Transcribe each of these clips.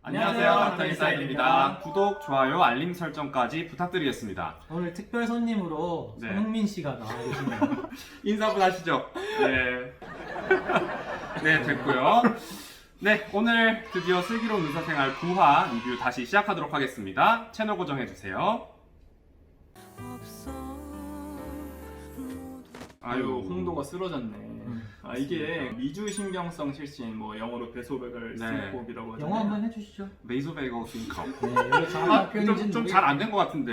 안녕하세요, 닥터 인사이드입니다. 구독, 좋아요, 알림 설정까지 부탁드리겠습니다. 오늘 특별 손님으로 네. 손흥민 씨가 나와 계시네요. 인사 한번 하시죠. 네. 네, 됐고요. 네, 오늘 드디어 슬기로운 의사생활 9화 리뷰 다시 시작하도록 하겠습니다. 채널 고정해주세요. 아유, 홍도가 쓰러졌네. 아, 이게 미주신경성 실신, 뭐 영어로 배소백을 스syncope이라고 하잖아요. 영어 한번 해주시죠. 메이소베이거 싱컵. 네, 여기 정확한 표현인지는 좀 잘 안 된 것 같은데.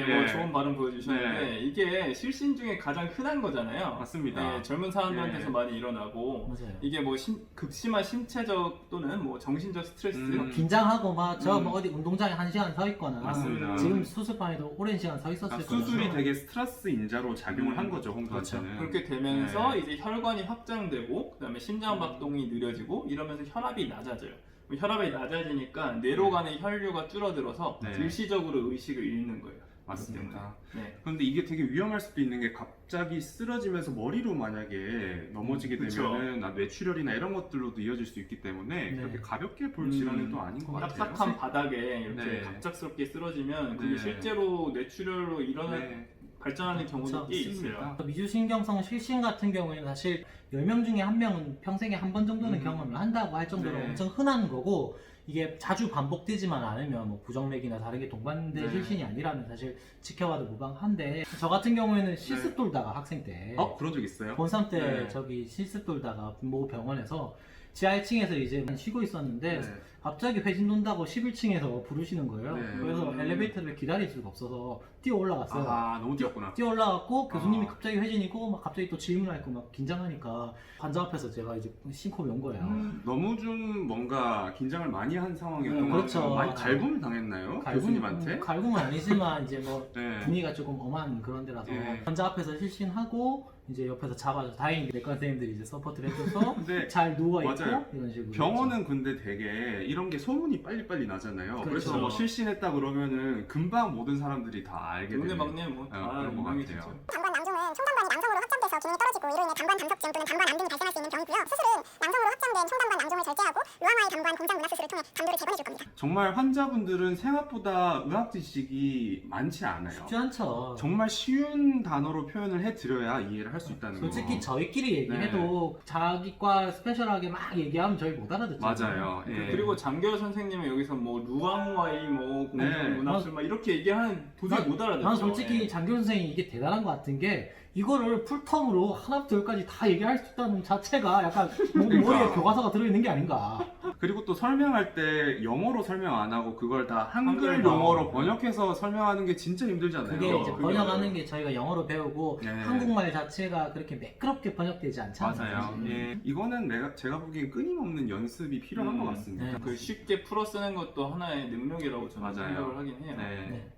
뭐 좋은 발음 보여주셨는데 네. 이게 실신 중에 가장 흔한 거잖아요. 맞습니다. 네, 젊은 사람들한테서 예. 많이 일어나고 맞아요. 이게 뭐 급심한 신체적 또는 뭐 정신적 스트레스 긴장하고 막 저 뭐 어디 운동장에 1시간 서 있거나 맞습니다. 지금 수술방에도 오랜 시간 서 있었을 그러니까 거예요. 수술이 되게 스트레스 인자로 작용을 한 거죠, 홍도한테는. 그렇게 되면서 네. 이제 혈관이 확장되고 그다음에 심장박동이 느려지고 이러면서 혈압이 낮아져요. 혈압이 낮아지니까 뇌로 가는 혈류가 줄어들어서 네. 일시적으로 의식을 잃는 거예요. 맞습니다. 네. 그런데 이게 되게 위험할 수도 있는 게 갑자기 쓰러지면서 머리로 만약에 넘어지게 그쵸. 되면은 뇌출혈이나 이런 것들로도 이어질 수 있기 때문에 네. 그렇게 가볍게 볼 질환은 또 아닌 것 같아요. 딱딱한 바닥에 이렇게 네. 갑작스럽게 쓰러지면 그게 네. 실제로 뇌출혈로 일어날 네. 발전하는 경우도 꽤 있어요. 미주신경성 실신 같은 경우에는 사실 10명 중에 1명은 평생에 한 번 정도는 경험을 한다고 할 정도로 네. 엄청 흔한 거고, 이게 자주 반복되지만 않으면 뭐 부정맥이나 다르게 동반된 네. 실신이 아니라면 사실 지켜봐도 무방한데, 저 같은 경우에는 실습 돌다가 학생 때 그런 적 있어요? 고3 때 네. 저기 실습 돌다가 모 병원에서 지하 1층에서 이제 쉬고 있었는데 네. 갑자기 회진 돈다고 11층에서 부르시는 거예요. 네. 그래서 엘리베이터를 기다릴 수가 없어서 뛰어 올라갔어요. 아, 너무 뛰었구나. 뛰어 올라갔고 교수님이 아. 갑자기 회진이고 막 갑자기 또 질문하고 막 긴장하니까 환자 앞에서 제가 이제 싱크홈이 온 거예요. 너무 좀 뭔가 긴장을 많이 한 상황이었던 것 그렇죠. 같아요. 많이 갈굼을 당했나요? 교수님한테? 갈굼은 아니지만 이제 뭐 네. 분위기가 조금 엄한 그런 데라서 네. 환자 앞에서 실신하고 이제 옆에서 잡아줘. 다행히 내과 선생님들이 이제 서포트를 해줘서 근데 잘 누워 있고 맞아요. 이런 식으로. 병원은 근데 되게 이런 게 소문이 빨리빨리 나잖아요. 그렇죠. 그래서 뭐 실신했다 그러면은 금방 모든 사람들이 다 알게 되는 동네방네 뭐다 그런 것 유명해지죠. 같아요. 방관 낭종은 총방관이 낭성으로 확장돼서 기능이 떨어지고 이로 인해 방관 담석증 또는 방관 암 등이 발생할 수 있는 병이고요. 수술은 낭성으로 확장된 총방관 낭종을 절제하고 루앙와의 방관 공장 문화 수술을 통해 담도를 제거해 줄 겁니다. 정말 환자분들은 생각보다 의학 지식이 많지 않아요. 쉽지 않죠. 정말 쉬운 단어로 표현을 해드려야 이해를 할 수 있다는 거. 솔직히 저희끼리 얘기해도 자기과 스페셜하게 막 얘기하면 저희 못 알아듣잖아요. 맞아요. 예. 그리고 장교 선생님은 여기서 뭐 루앙와이 뭐 공장 네. 문합술 막 이렇게 얘기하는 도저히 못 알아듣죠. 난 솔직히 예. 장교 선생이 이게 대단한 것 같은 게 이거를 풀텀으로 하나부터 열까지 다 얘기할 수 있다는 자체가 약간 그러니까. 머리에 교과서가 들어있는 게 아닌가. 그리고 또 설명할 때 영어로 설명 안 하고 그걸 다 한글 한글로. 용어로 번역해서 설명하는 게 진짜 힘들잖아요. 그게 이제 그게 번역하는 게 저희가 영어로 배우고 네. 한국말 자체가 그렇게 매끄럽게 번역되지 않잖아요. 맞아요. 사실. 예. 이거는 제가 보기엔 끊임없는 연습이 필요한 것 같습니다. 네. 그 쉽게 풀어 쓰는 것도 하나의 능력이라고 저는 맞아요. 생각을 하긴 해요. 네. 네.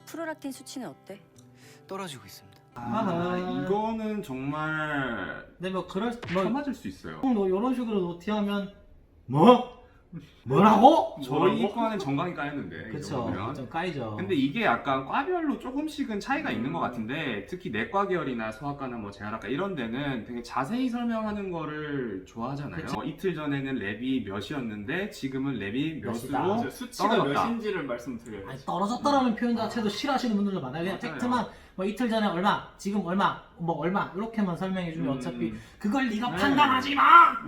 프로락틴 수치는 어때? 떨어지고 있습니다. 아하. 이거는 정말 근데 뭐 그럴 쳐맞을 수 있어요. 뭐 이런 식으로 노티하면 뭐라고? 저희 과는 정강이 까였는데 이 그쵸. 정도면. 좀 까이죠. 근데 이게 약간 과별로 조금씩은 차이가 있는 것 같은데 특히 내과 계열이나 소아과나 뭐 재활학과 이런 데는 되게 자세히 설명하는 거를 좋아하잖아요. 그쵸. 이틀 전에는 랩이 몇이었는데 지금은 랩이 몇이다. 몇으로 이제 수치가 떨어졌다. 몇인지를 말씀드려요. 아니, 떨어졌다라는 표현 자체도 싫어하시는 분들도 많아요. 그냥 맞아요. 팩트만 뭐 이틀 전에 얼마, 지금 얼마, 뭐 얼마 이렇게만 설명해주면 어차피 그걸 네가 네. 판단하지 마!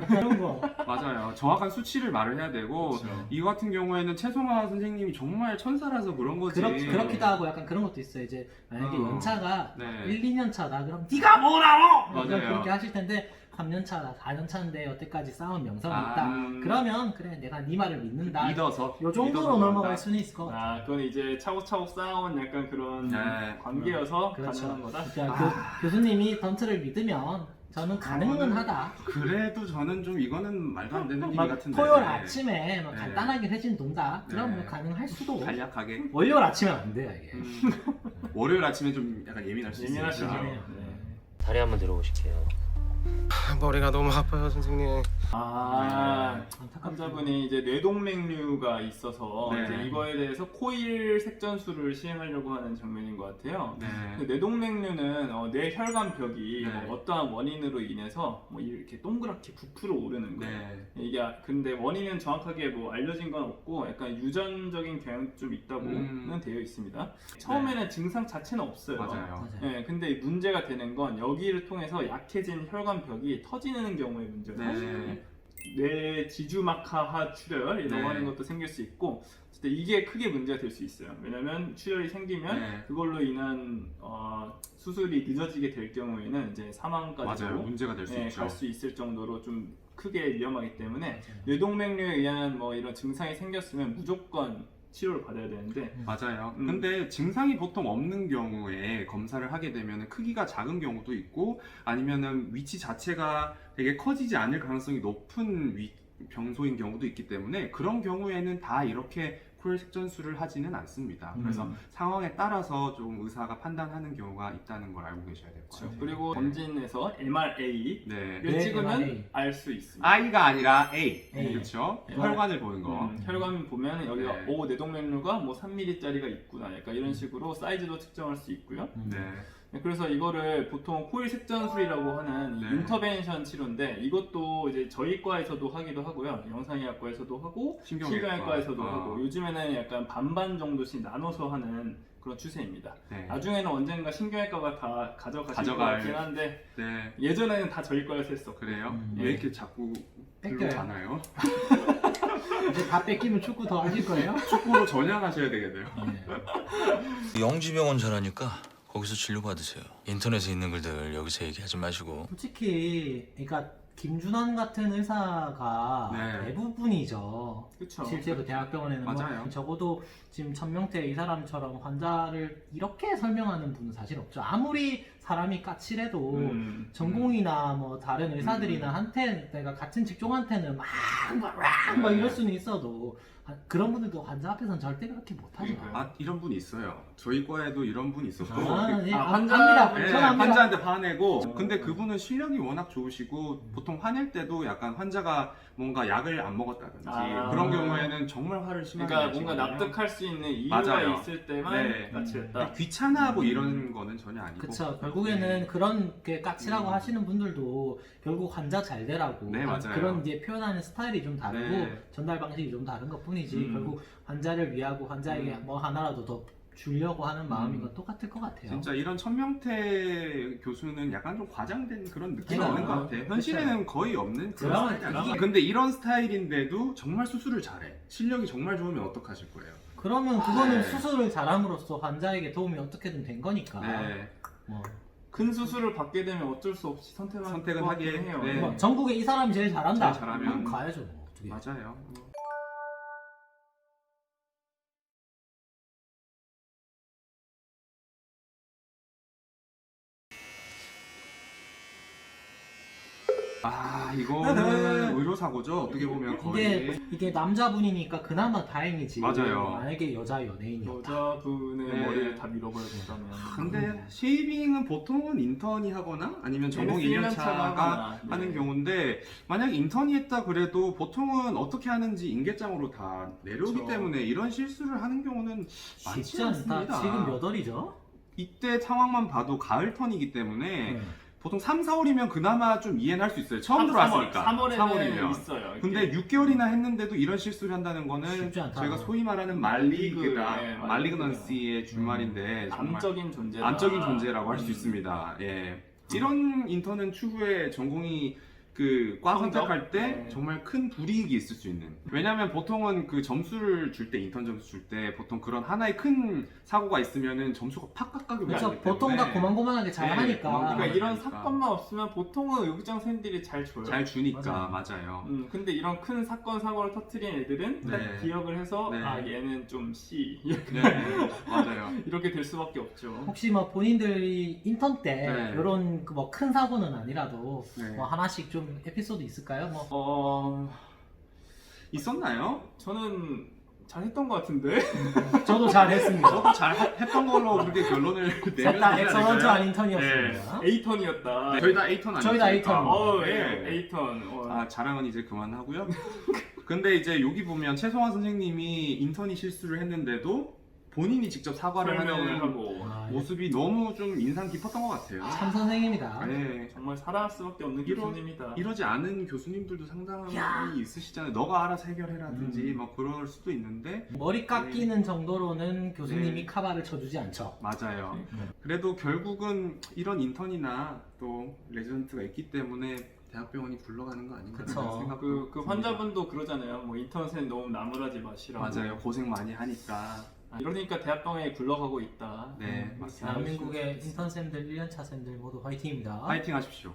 이런 거. 맞아요. 정확한 수치를 말을 해야 되고 그렇죠. 이거 같은 경우에는 최송화 선생님이 정말 천사라서 그런 거지. 그렇기도 하고 약간 그런 것도 있어요. 이제 만약에 연차가 네. 1, 2년 차다 그럼 네가 뭐라고! 맞아요. 그렇게 하실 텐데 3년 차다, 4년 차인데 여태까지 쌓은 명성이 아, 있다. 그러면 그래 내가 네 말을 믿는다. 믿어서 요 정도로 믿어서 넘어갈 그런다. 수는 있을 것 같아요. 아, 그건 이제 차곡차곡 쌓아온 약간 그런 네. 관계여서 그렇죠. 가능한 거다. 그러니까 교수님이 던트를 믿으면 저는 가능은 하다. 그래도 저는 좀 이거는 말도 안 되는 얘기 막 같은데. 토요일 아침에 막 네. 간단하게 회진 돈다. 그럼 네. 뭐 가능할 수도. 간략하게. 월요일 아침엔 안 돼요 이게. 월요일 아침에 좀 약간 예민할 수 예민하시죠. 있으니까. 예민해요. 네. 다리 한번 들어보실게요. 머리가 너무 아파요, 선생님. 아, 안타깝다. 환자분이 이제 뇌동맥류가 있어서 네. 이제 이거에 대해서 코일 색전술을 시행하려고 하는 장면인 것 같아요. 네. 그 뇌동맥류는 뇌 혈관벽이 네. 뭐 어떠한 원인으로 인해서 뭐 이렇게 동그랗게 부풀어 오르는 거예요. 네. 이게 근데 원인은 정확하게 뭐 알려진 건 없고 약간 유전적인 경향도 좀 있다고는 되어 있습니다. 처음에는 증상 자체는 없어요. 맞아요. 맞아요. 네, 근데 문제가 되는 건 여기를 통해서 약해진 혈관벽이 터지는 경우에 문제가 네. 생겨요. 뇌 지주막하 출혈이라고 네. 하는 것도 생길 수 있고, 어쨌든 이게 크게 문제가 될 수 있어요. 왜냐면 출혈이 생기면 네. 그걸로 인한 수술이 늦어지게 될 경우에는 이제 사망까지도 맞아요. 문제가 될 수 있죠. 갈 수 있을 정도로 좀 크게 위험하기 때문에 맞아요. 뇌동맥류에 의한 뭐 이런 증상이 생겼으면 무조건 치료를 받아야 되는데 맞아요. 근데 증상이 보통 없는 경우에 검사를 하게 되면 크기가 작은 경우도 있고 아니면은 위치 자체가 되게 커지지 않을 가능성이 높은 병소인 경우도 있기 때문에 그런 경우에는 다 이렇게 코일 색전술을 하지는 않습니다. 그래서 상황에 따라서 좀 의사가 판단하는 경우가 있다는 걸 알고 계셔야 될 것 같아요. 그리고 네. 검진에서 MRA를 네. 찍으면 MRA. 알 수 있습니다. I가 아니라 A. A. 그렇죠? 네. 혈관을 보는 거. 혈관 보면 여기가 네. 뇌동맥류가 뭐 3mm짜리가 있구나, 약간 이런 식으로 사이즈도 측정할 수 있고요. 네. 네, 그래서 이거를 보통 코일 색전술이라고 하는 이 네. 인터벤션 치료인데 이것도 이제 저희 과에서도 하기도 하고요, 영상의학과에서도 하고 신경외과에서도 하고 요즘에는 약간 반반 정도씩 나눠서 하는 그런 추세입니다. 네. 나중에는 언젠가 신경외과가 다 가져가실 것 가져갈. 같긴 한데 네. 예전에는 다 저희 과에서 했었고. 그래요? 음. 왜 이렇게 자꾸 글로 뺏겨요. 가나요? 이제 다 뺏기면 축구 더 하실 거예요? 축구로 전향하셔야 되겠네요. 네. 영지병원 잘하니까 거기서 진료받으세요. 인터넷에 있는 글들 여기서 얘기하지 마시고. 솔직히 그러니까 김준환 같은 의사가 네. 대부분이죠. 그쵸. 실제로 대학병원에는 맞아요. 뭐 적어도 지금 천명태 이 사람처럼 환자를 이렇게 설명하는 분은 사실 없죠. 아무리 사람이 까칠해도 전공이나 뭐 다른 의사들이나 한테 내가 같은 직종한테는 막 이럴 수는 있어도 그런 분들도 환자 앞에서는 절대 그렇게 못하죠. 그러니까요. 아 이런 분이 있어요. 저희 과에도 이런 분이 있었고 예, 환자- 합니다. 네, 전합니다. 환자한테 화내고 근데 그분은 실력이 워낙 좋으시고 보통 화낼 때도 약간 환자가 뭔가 약을 안 먹었다든지 아. 그런 경우에는 정말 화를 심하게 그러니까 뭔가 내시거든요. 납득할 수 있는 이유가 맞아요. 있을 때만 네. 까칠했다. 귀찮아하고 이런 거는 전혀 아니고 그쵸. 결국에는 네. 그런 게 까칠하고 하시는 분들도 결국 환자 잘 되라고 네, 맞아요. 그런 이제 표현하는 스타일이 좀 다르고 네. 전달 방식이 좀 다른 것 뿐이지 결국 환자를 위하고 환자에게 뭐 하나라도 더 주려고 하는 마음인 건 똑같을 것 같아요. 진짜 이런 천명태 교수는 약간 좀 과장된 그런 느낌이 그쵸. 있는 것 같아요. 현실에는 거의 없는 그런 드라마, 스타일이 아니에요. 이게- 근데 이런 스타일인데도 정말 수술을 잘해. 실력이 정말 좋으면 어떡하실 거예요? 그러면 그거는 네. 수술을 잘함으로써 환자에게 도움이 어떻게든 된 거니까. 네. 뭐, 큰 수술을 받게 되면 어쩔 수 없이 선택은 하게 해요. 네. 뭐 전국에 이 사람이 제일 잘한다. 제일 잘하면. 그럼 가야죠. 뭐, 어떻게. 맞아요. 아 이거는 의료사고죠. 어떻게 보면 거의 이게 남자분이니까 그나마 다행이지. 맞아요. 만약에 여자 연예인이었다. 여자분의 네. 머리를 다 밀어버렸다면. 근데 쉐이빙은 보통은 인턴이 하거나 아니면 전공 1년차가 하는 경우인데 만약 인턴이 했다 그래도 보통은 어떻게 하는지 인계장으로 다 내려오기 그쵸. 때문에 이런 실수를 하는 경우는 많지 쉽지 않다. 않습니다. 지금 몇 월이죠? 이때 상황만 봐도 가을 턴이기 때문에 네. 보통 3, 4월이면 그나마 좀 이해는 할 수 있어요. 처음 들어왔으니까. 3월에는 있어요. 근데 6개월이나 했는데도 이런 실수를 한다는 거는 쉽지 않다. 저희가 소위 말하는 말리그다. 네, 말리그넌시의 줄말인데 정말 암적인 존재. 암적인 존재라고 할 수 있습니다. 예. 이런 인턴은 추후에 전공이 그 과 성적? 선택할 때 네. 정말 큰 불이익이 있을 수 있는. 왜냐하면 보통은 그 점수를 줄 때 인턴 점수 줄 때 보통 그런 하나의 큰 사고가 있으면은 점수가 팍 깎아주게 그렇죠. 하기 보통 다 때문에 고만고만하게 잘 네, 하니까. 그러니까 그러니까 이런 그러니까. 사건만 없으면 보통은 의국장 선생님들이 잘 줘요. 잘 주니까 맞아요. 근데 이런 큰 사건 사고를 터트린 애들은 네. 딱 기억을 해서 네. 아 얘는 좀 C 네, 맞아요. 이렇게 될 수밖에 없죠. 혹시 뭐 본인들이 인턴 때 네. 이런 뭐 큰 사고는 아니라도 네. 뭐 하나씩 좀 에피소드 있을까요? 뭐 어 있었나요? 저는 잘했던 것 같은데. 저도 잘했습니다. 저도 잘 했던 걸로 그렇게 결론을 셋다 내면 엑설런트한 인턴이었습니다. A턴이었다. 저희 다 A턴 아니에요? 저희 다 A턴. A턴. 아, 자랑은 이제 그만하고요. 근데 이제 여기 보면 최성환 선생님이 인턴이 실수를 했는데도 본인이 직접 사과를 설명을 하는 하고 모습이 너무 좀 인상 깊었던 것 같아요. 참 선생입니다. 네. 정말 사랑할 수밖에 없는 교수님이다. 이러지 않은 교수님들도 상당히 있으시잖아요. 너가 알아서 해결해라든지 뭐 그럴 수도 있는데 머리 깎이는 정도로는 교수님이 네. 카바를 쳐주지 않죠. 맞아요. 그래도 결국은 이런 인턴이나 또 레지던트가 있기 때문에 대학병원이 굴러가는 거 아닌가 그쵸. 라는 생각도 그 듭니다. 환자분도 그러잖아요. 뭐 인턴 선생님 너무 나무라지 마시라고. 맞아요. 고생 많이 하니까. 이러니까 대학병원이 굴러가고 있다. 네, 맞습니다. 대한민국의 인턴 쌤들, 1년차 쌤들 모두 화이팅입니다. 파이팅 하십시오.